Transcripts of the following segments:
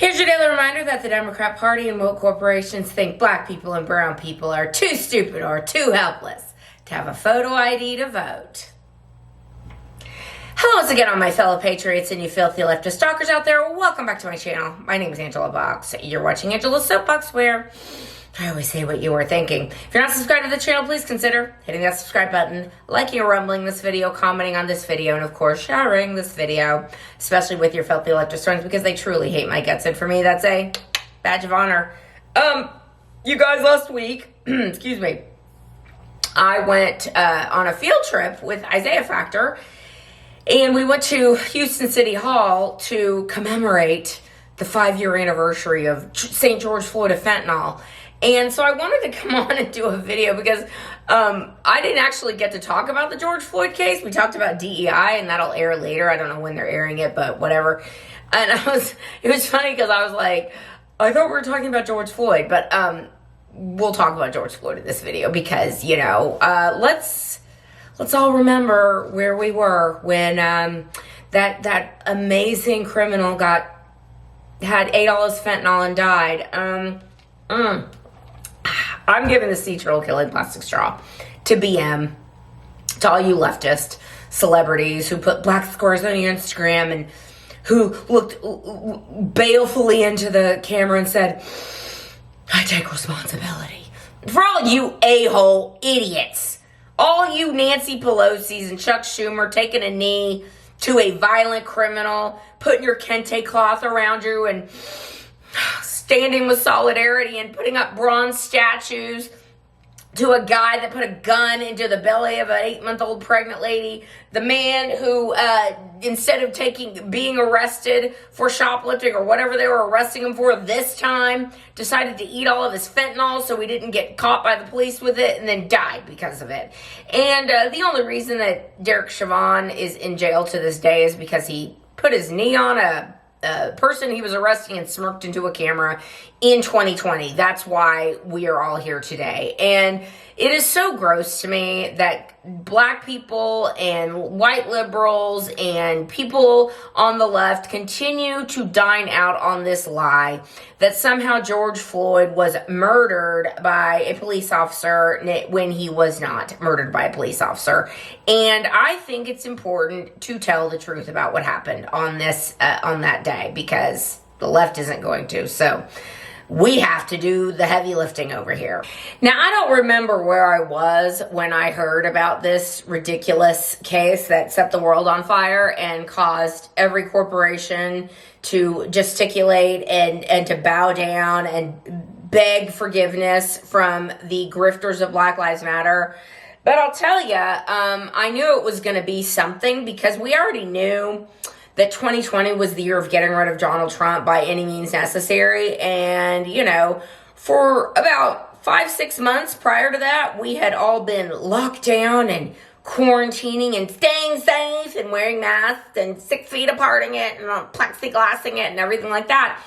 Here's your daily reminder that the Democrat Party and woke corporations think black people and brown people are too stupid or too helpless to have a photo ID to vote. Hello once again, all my fellow patriots and you filthy leftist stalkers out there. Welcome back to my channel. My name is Angela Box. You're watching Angela's Soapbox, where I always say what you were thinking. If you're not subscribed to the channel, please consider hitting that subscribe button, liking or rumbling this video, commenting on this video, and of course, sharing this video, especially with your filthy leftist friends, because they truly hate my guts. And for me, that's a badge of honor. You guys, last week, excuse me, I went on a field trip with Isaiah Factor, and we went to Houston City Hall to commemorate the 5-year anniversary of St. George Floyd of fentanyl. And so I wanted to come on and do a video because I didn't actually get to talk about the George Floyd case. We talked about DEI, and that'll air later. I don't know when they're airing it, but whatever. And it was funny because I was like, I thought we were talking about George Floyd, but we'll talk about George Floyd in this video because, you know, let's all remember where we were when that amazing criminal had 8 all his fentanyl and died. I'm giving the sea turtle killing plastic straw to BM, to all you leftist celebrities who put black squares on your Instagram and who looked balefully into the camera and said, I take responsibility. For all you a-hole idiots, all you Nancy Pelosi's and Chuck Schumer taking a knee to a violent criminal, putting your kente cloth around you and standing with solidarity and putting up bronze statues to a guy that put a gun into the belly of an 8-month-old pregnant lady. The man who, instead of being arrested for shoplifting or whatever they were arresting him for this time, decided to eat all of his fentanyl so he didn't get caught by the police with it and then died because of it. And the only reason that Derek Chauvin is in jail to this day is because he put his knee on a person he was arresting and smirked into a camera in 2020. That's why we are all here today. And it is so gross to me that black people and white liberals and people on the left continue to dine out on this lie that somehow George Floyd was murdered by a police officer when he was not murdered by a police officer. And I think it's important to tell the truth about what happened on that day, because the left isn't going to. So we have to do the heavy lifting over here. Now, I don't remember where I was when I heard about this ridiculous case that set the world on fire and caused every corporation to gesticulate and to bow down and beg forgiveness from the grifters of Black Lives Matter. But I'll tell you, I knew it was going to be something because we already knew that 2020 was the year of getting rid of Donald Trump by any means necessary. And, you know, for about 5-6 months prior to that, we had all been locked down and quarantining and staying safe and wearing masks and 6 feet aparting it and plexiglassing it and everything like that.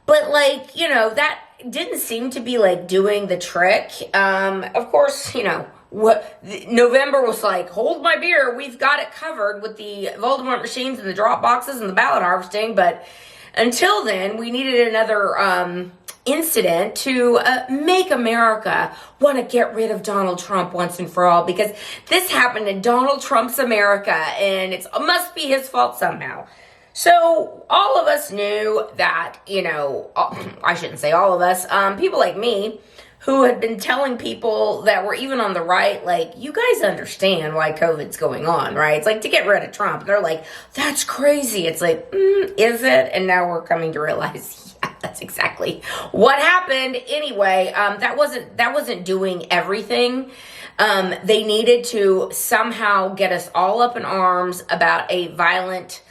But, like, you know, that didn't seem to be, like, doing the trick. Of course, you know, November was like, hold my beer, we've got it covered with the Voldemort machines and the drop boxes and the ballot harvesting. But until then, we needed another incident to make America want to get rid of Donald Trump once and for all, because this happened in Donald Trump's America and it must be his fault somehow. So all of us knew that, you know, I shouldn't say all of us, people like me who had been telling people that were even on the right, like, you guys understand why COVID's going on, right? It's like, to get rid of Trump. They're like, that's crazy. It's like, is it? And now we're coming to realize, yeah, that's exactly what happened. Anyway, that wasn't doing everything. They needed to somehow get us all up in arms about a violent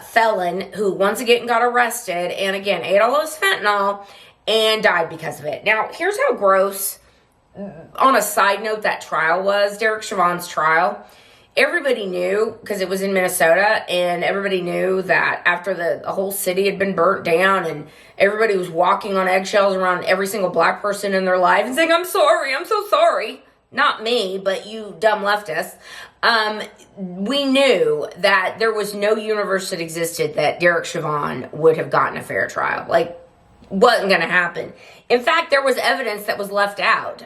felon who once again got arrested and again ate all of his fentanyl and died because of it. Now, here's how gross, on a side note, that trial was, Derek Chauvin's trial. Everybody knew, because it was in Minnesota, and everybody knew that after the whole city had been burnt down and everybody was walking on eggshells around every single black person in their life and saying, I'm sorry, I'm so sorry. not me, but you dumb leftists, we knew that there was no universe that existed that Derek Chauvin would have gotten a fair trial. Like, wasn't going to happen. In fact, there was evidence that was left out,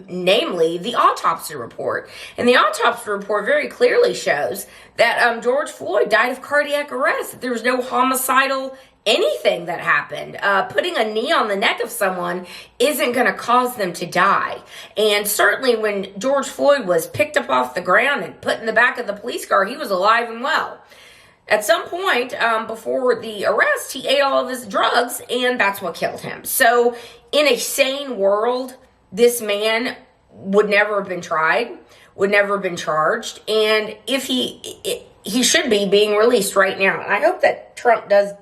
namely the autopsy report. And the autopsy report very clearly shows that George Floyd died of cardiac arrest, that there was no homicidal anything that happened. Putting a knee on the neck of someone isn't going to cause them to die. And certainly when George Floyd was picked up off the ground and put in the back of the police car, he was alive and well. At some point before the arrest, he ate all of his drugs, and that's what killed him. So in a sane world, this man would never have been tried, would never have been charged, and if he should be being released right now. And I hope that Trump does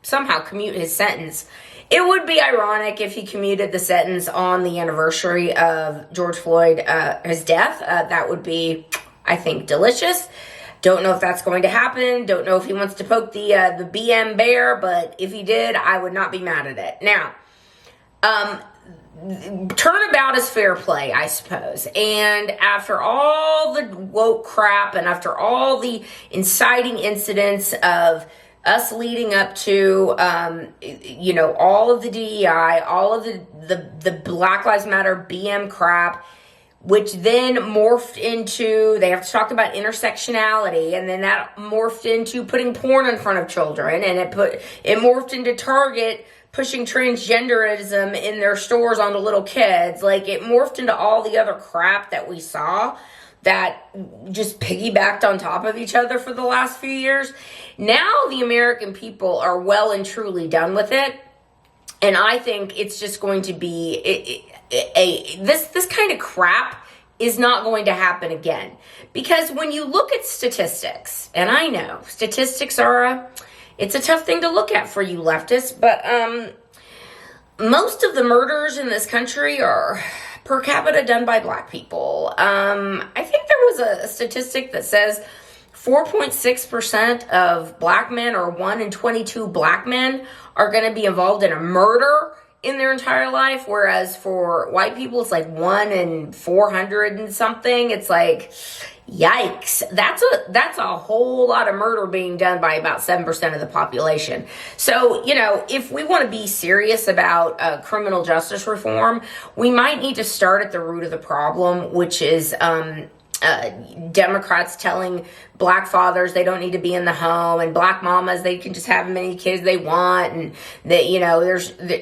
somehow commute his sentence. It would be ironic if he commuted the sentence on the anniversary of George Floyd, his death. That would be, I think, delicious. Don't know if that's going to happen. Don't know if he wants to poke the BM bear, but if he did, I would not be mad at it. Now, turnabout is fair play, I suppose. And after all the woke crap and after all the inciting incidents of us leading up to, all of the DEI, all of the Black Lives Matter BM crap, which then morphed into, they have to talk about intersectionality, and then that morphed into putting porn in front of children, and it morphed into Target pushing transgenderism in their stores onto little kids. Like, it morphed into all the other crap that we saw that just piggybacked on top of each other for the last few years. Now the American people are well and truly done with it, and I think it's just going to be this kind of crap is not going to happen again. Because when you look at statistics, and I know statistics it's a tough thing to look at for you leftists, but most of the murders in this country are per capita done by Black people. I think there was a statistic that says 4.6% of Black men, or 1 in 22 Black men, are going to be involved in a murder in their entire life, whereas for white people, it's like 1 in 400 and something. It's like, yikes. That's a whole lot of murder being done by about 7% of the population. So, if we want to be serious about criminal justice reform, we might need to start at the root of the problem, which is Democrats telling Black fathers they don't need to be in the home, and Black mamas they can just have as many kids they want, and that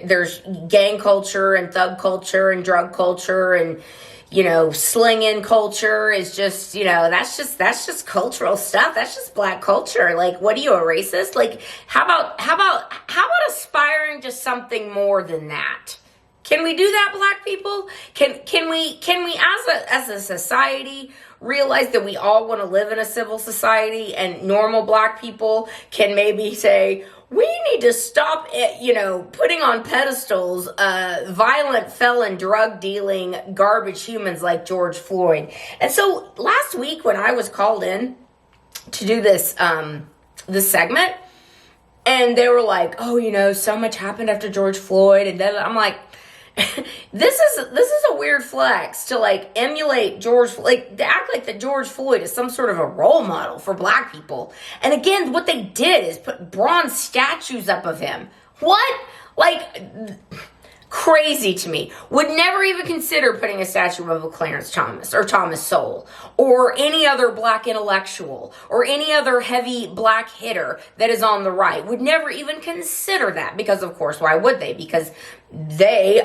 there's gang culture and thug culture and drug culture and slinging culture is just that's just cultural stuff. That's just Black culture. Like, what are you, a racist? Like, how about aspiring to something more than that? Can we do that, Black people? Can we as a society realize that we all want to live in a civil society, and normal Black people can maybe say, we need to stop putting on pedestals violent felon drug dealing garbage humans like George Floyd. And so last week when I was called in to do this segment, and they were like, oh, so much happened after George Floyd, and then I'm like, this is a weird flex to emulate George, to act like that George Floyd is some sort of a role model for Black people. And again, what they did is put bronze statues up of him. What? Crazy to me. Would never even consider putting a statue of a Clarence Thomas or Thomas Sowell or any other Black intellectual or any other heavy Black hitter that is on the right. Would never even consider that, because of course, why would they? Because they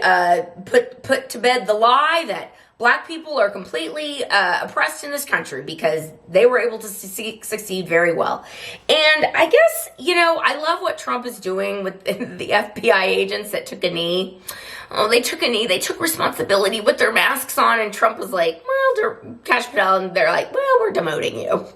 put to bed the lie that Black people are completely oppressed in this country, because they were able to succeed very well. And I guess, I love what Trump is doing with the FBI agents that took a knee. Oh, they took a knee. They took responsibility with their masks on, and Trump was like, well, Cash Patel, and they're like, well, we're demoting you.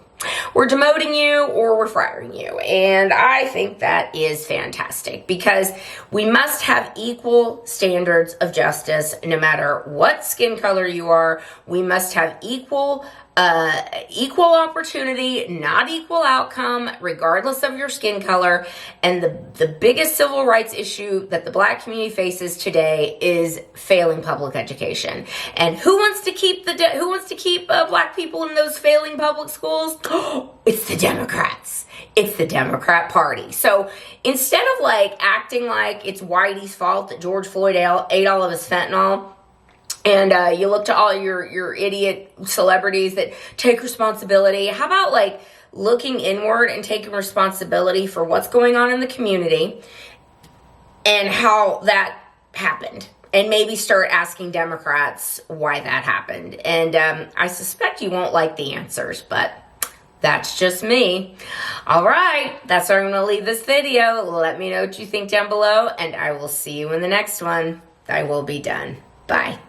we're demoting you or we're firing you. And I think that is fantastic, because we must have equal standards of justice no matter what skin color you are. We must have equal opportunity, not equal outcome, regardless of your skin color. And the biggest civil rights issue that the Black community faces today is failing public education. And who wants to keep Black people in those failing public schools? It's the Democrats. It's the Democrat Party. So instead of like acting like it's Whitey's fault that George Floyd ate all of his fentanyl, and you look to all your idiot celebrities that take responsibility, how about like looking inward and taking responsibility for what's going on in the community and how that happened? And maybe start asking Democrats why that happened. And I suspect you won't like the answers, but that's just me. All right, that's where I'm going to leave this video. Let me know what you think down below, and I will see you in the next one. I will be done. Bye.